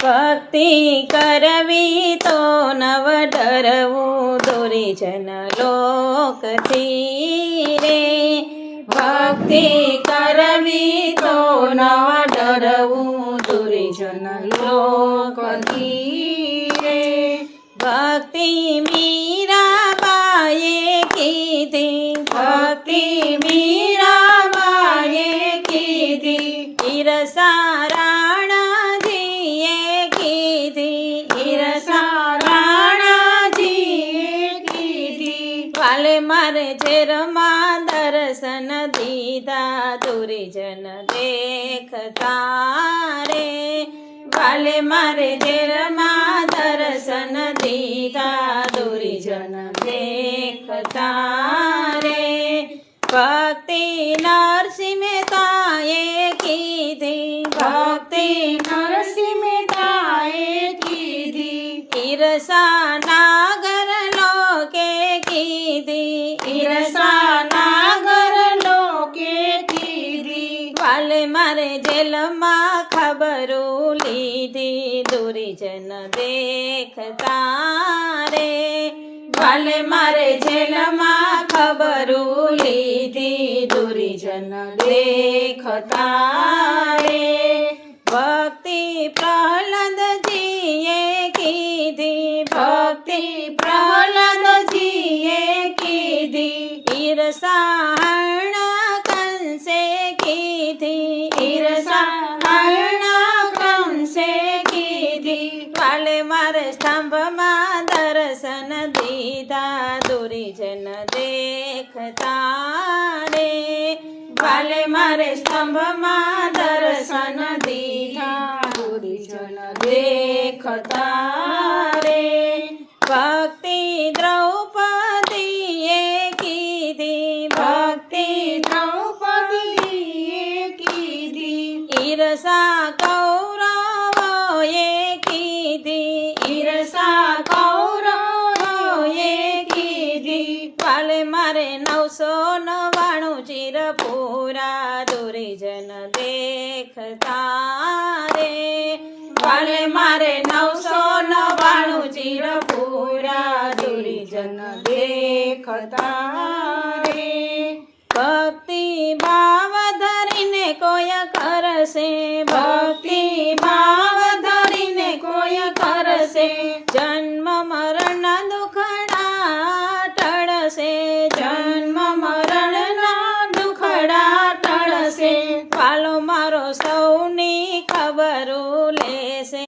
ભક્તિ કરવી તો નવ ડરવું દુર્જન લોકથી રે. ભક્તિ કરવી તો નવ ડરવું દુર્જન લોકથી રે. ભક્તિ મીરાબાઈએ કીધી, ભક્તિ મીરાબાઈએ કીધી, ઈરસા રાણાજીએ કીધી, ઈરસા રાણાજીએ કીધી. વાલે મારે ઝેરમાં દર્શન દીધા દુર્જન દેખતા રે. વાલે મારે ઝેરમાં દર્શન દીધા દુર્જન દેખતા રે. ભક્તિ નરસિંહ મહેતાએ કીધી, ભક્તિ નરસિંહ મહેતાએ કીધી, ઈરસા નાગર લોકે કીધી, ઈરસા નાગર લોકે કીધી. વાલે મારે જેલમાં ખબરું લીધી દુર્જન દેખતા રે. વાલે મારે જેલમાં ખબરું લીધી દુર્જન દેખતા રે. ભક્તિ પ્રહલાદજીએ કીધી, ભક્તિ પ્રહલાદજીએ કીધી, ઈરસા હરણા કંસે કીધી, ઈરસા હરણા કંસે કીધી. વાલે મારે સ્તંભમાં દર્શન દીધા દુર્જન દેખતા રે. વાલે મારે સ્તંભમાં દર્શન દીધા દુર્જન દેખતા રે. ભક્તિ દ્રૌપદીએ કીધી, ભક્તિ દ્રૌપદીએ કીધી, ઈરસા કૌરવોએ કીધી, ઈરસા કૌરવોએ કીધી. વાલે મારે 999 ચીર પૂરા દુર્જન દેખતા રે. વાલે મારે 999 ચીર પૂરા દુર્જન દેખતા રે. ભક્તિ ભાવ ધરીને કોઈ કરશે, ભક્તિ ભાવ ધરીને કોઈ કરશે, જન